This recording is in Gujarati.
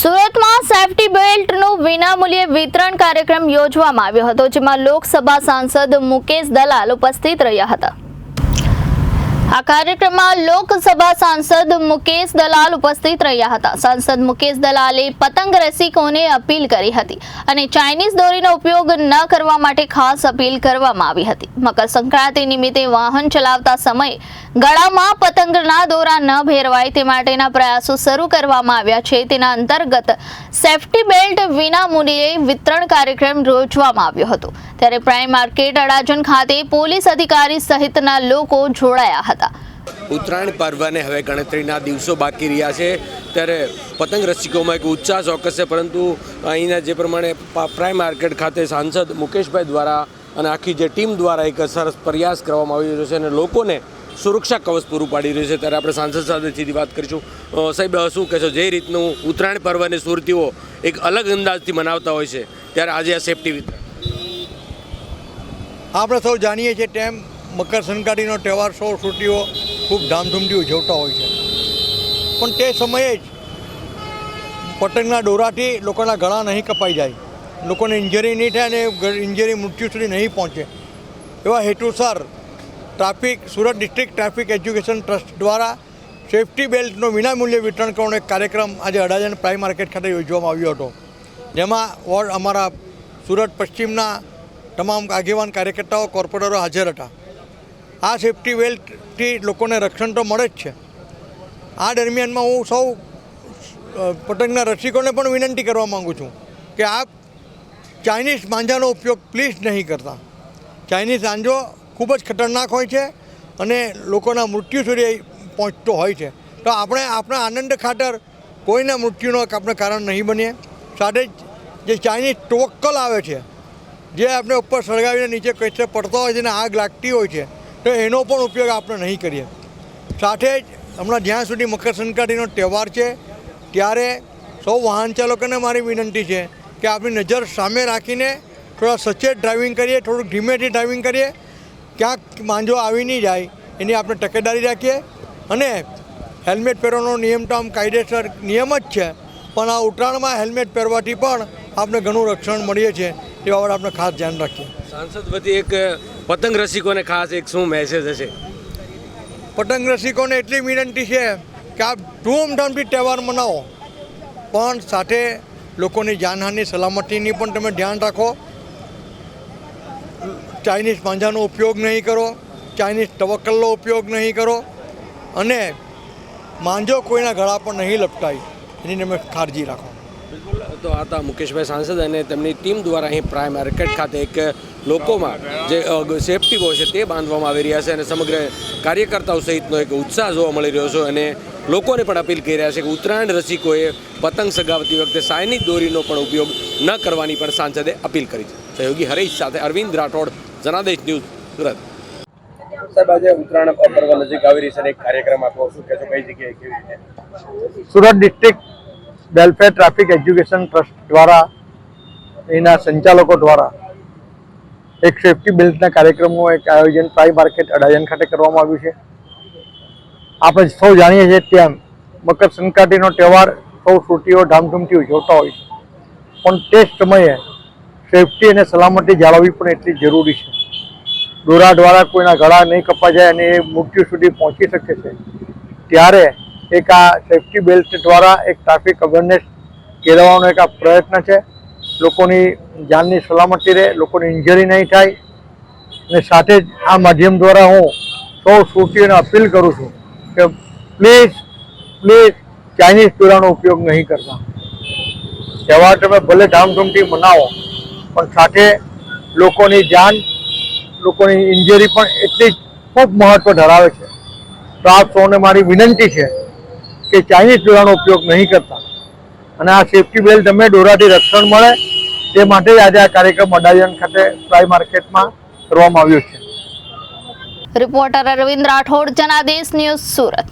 સુરતમાં સેફટી બેલ્ટનું વિનામૂલ્યે વિતરણ કાર્યક્રમ યોજવામાં આવ્યો હતો, જેમાં લોકસભા સાંસદ મુકેશ દલાલ ઉપસ્થિત રહ્યા હતા। આ કાર્યક્રમમાં લોકસભા સાંસદ મુકેશ દલાલ ઉપસ્થિત રહ્યા હતા। સાંસદ મુકેશ દલાલે પતંગ રસિકોને અપીલ કરી હતી અને ચાઇનીઝ દોરીનો ઉપયોગ ન કરવા માટે ખાસ અપીલ કરવામાં આવી હતી। મકર સંક્રાંતિ નિમિત્તે વાહન ચલાવતા સમયે ગળામાં પતંગના દોરા ન ભેરવાય તે માટેના પ્રયાસો શરૂ કરવામાં આવ્યા છે। તેના અંતર્ગત સેફટી બેલ્ટ વિનામૂલ્યે વિતરણ કાર્યક્રમ યોજવામાં આવ્યો હતો, ત્યારે પ્રાઇમ માર્કેટ અડાજણ ખાતે પોલીસ અધિકારી સહિતના લોકો જોડાયા હતા। ઉત્તરાયણ પર્વને હવે ગણતરીના દિવસો બાકી રહ્યા છે, ત્યારે પતંગ રસિકોમાં એક ઉત્સાહ ચોક્કસ છે, પરંતુ અહીંના જે પ્રમાણે પ્રાઇમ માર્કેટ ખાતે સાંસદ મુકેશભાઈ દ્વારા અને આખી જે ટીમ દ્વારા એક સરસ પ્રયાસ કરવામાં આવી રહ્યો છે અને લોકોને સુરક્ષા કવચ પૂરું પાડી રહ્યું છે। ત્યારે આપણે સાંસદ સાથે સીધી વાત કરીશું। સાહેબ, શું કહેશો? જે રીતનું ઉત્તરાયણ પર્વની સુરતીઓ એક અલગ અંદાજથી મનાવતા હોય છે, ત્યારે આજે આ સેફટી વિતરણ આપણે સૌ જાણીએ છીએ તેમ મકર સંક્રાંતિનો તહેવાર સૌ સુરતીઓ ખૂબ ધામધૂમથી ઉજવતા હોય છે, પણ તે સમયે જ પતંગના દોરાથી લોકોના ગળા નહીં કપાઈ જાય, લોકોને ઇન્જરી નહીં થાય અને ઇન્જરી મૃત્યુ સુધી નહીં પહોંચે, એવા હેતુસર Surat district traffic education trust દ્વારા સેફટી બેલ્ટનો વિનામૂલ્યે વિતરણ કરવાનો એક કાર્યક્રમ આજે અડાજણ પ્રાઇમ માર્કેટ ખાતે યોજવામાં આવ્યો હતો, જેમાં અમારા સુરત પશ્ચિમના તમામ આગેવાન કાર્યકર્તાઓ, કોર્પોરેટરો હાજર હતા। આ સેફટી બેલ્ટથી લોકોને રક્ષણ તો મળે જ છે। આ દરમિયાનમાં હું સૌ પતંગના રસિકોને પણ વિનંતી કરવા માગું છું કે આપ ચાઇનીઝ માંજાનો ઉપયોગ પ્લીઝ નહીં કરતા। ચાઇનીઝ માંજો ખૂબ જ ખતરનાક હોય છે અને લોકોના મૃત્યુ સુધી પહોંચતો હોય છે, તો આપણે આપણા આનંદ ખાતર કોઈના મૃત્યુનો આપણે કારણ નહીં બનીએ। સાથે જ જે ચાઇનીઝ ટોક્કલ આવે છે, જે આપણે ઉપર સળગાવીને નીચે કચરે પડતા હોય છે અને આગ લાગતી હોય છે, તો એનો પણ ઉપયોગ આપણે નહીં કરીએ। સાથે જ હમણાં જ્યાં સુધી મકર સંક્રાંતિનો તહેવાર છે, ત્યારે સૌ વાહન ચાલકોને મારી વિનંતી છે કે આપણી નજર સામે રાખીને થોડા સચેત ડ્રાઇવિંગ કરીએ, થોડુંક ધીમેથી ડ્રાઇવિંગ કરીએ, ક્યાંક માંજો આવી નહીં જાય એની આપણે તકેદારી રાખીએ। અને હેલ્મેટ પહેરવાનો નિયમ તો આમ કાયદેસર નિયમ જ છે, પણ આ ઉત્તરાયણમાં હેલ્મેટ પહેરવાથી પણ આપણે ઘણું રક્ષણ મળીએ છીએ, એ બાબત આપણે ખાસ ધ્યાન રાખીએ। સાંસદ વતી એક પતંગ રસિકોને ખાસ એક શું મેસેજ હશે? પતંગ રસિકોને એટલી વિનંતી છે કે આપ ધૂમધામથી તહેવાર મનાવો, પણ સાથે લોકોની જાનહાનિ સલામતીની પણ તમે ધ્યાન રાખો। ચાઇનીઝ માંજાનો ઉપયોગ નહીં કરો, ચાઇનીઝ ટવક્કલનો ઉપયોગ નહીં કરો અને માંજો કોઈના ગળા પર નહીં લપટાય, એની તમે કાળજી રાખો। બિલકુલ, તો આ હતા મુકેશભાઈ સાંસદ અને તેમની ટીમ દ્વારા અહીં પ્રાઇમ માર્કેટ ખાતે એક લોકોમાં જે સેફટી હોય છે તે બાંધવામાં આવી રહ્યા છે અને સમગ્ર કાર્યકર્તાઓ સહિતનો એક ઉત્સાહ જોવા મળી રહ્યો છે અને લોકોને પણ અપીલ કરી રહ્યા છે કે ઉત્તરાયણ રસિકોએ પતંગ સગાવતી વખતે ચાઇનીઝ દોરીનો પણ ઉપયોગ ન કરવાની પણ સાંસદે અપીલ કરી છે। સહયોગી હરીશ સાથે અરવિંદ રાઠોડ, જનાદેશ ન્યૂઝ, સુરત। સાહેબ, આજે ઉત્તરાયણ પર્વ નજીક આવી રહી છે, એક કાર્યક્રમ આપો, શું કહેશો? કઈ જગ્યાએ, કેવી રીતે? Surat district welfare traffic education trust દ્વારા, એના સંચાલકો દ્વારા એક સેફટી બેલ્ટના કાર્યક્રમનું એક આયોજન પ્રાઇમ માર્કેટ અડાજણ ખાતે કરવામાં આવ્યું છે। આપણે સૌ જાણીએ છીએ તેમ મકર સંક્રાંતિનો તહેવાર સૌ સુરતીઓ ધામધૂમથી ઉજવતા હોય છે, પણ તે જ સમયે સેફટી અને સલામતી જાળવવી પણ એટલી જરૂરી છે। દોરા દ્વારા કોઈના ગળા નહીં કપાઈ જાય અને એ મૃત્યુ સુધી પહોંચી શકે છે, ત્યારે એક આ સેફટી બેલ્ટ દ્વારા એક ટ્રાફિક અવેરનેસ કેળવવાનો એક આ પ્રયત્ન છે। લોકોની જાનની સલામતી રહે, લોકોની ઇન્જરી નહીં થાય અને સાથે જ આ માધ્યમ દ્વારા હું સૌ સુરતીઓને અપીલ કરું છું કે પ્લીઝ ચાઇનીઝ દોરાનો ઉપયોગ નહીં કરતા। તહેવાર તમે ભલે ધામધૂમથી મનાવો, પણ સાથે લોકોની જાન, લોકોની ઇન્જરી પણ એટલી જ ખૂબ મહત્ત્વ ધરાવે છે। તો આપ સૌને મારી વિનંતી છે કે ચાઇનીઝ દોરાનો ઉપયોગ નહીં કરતા અને આ સેફટી બેલ્ટ અમે દોરાથી રક્ષણ મળે તે માટે આજે આ કાર્યક્રમ અડાજણ ખાતે પ્રાઇમ માર્કેટમાં કરવામાં આવ્યો છે। Reporter Arvind Rathod, Janadesh news, Surat.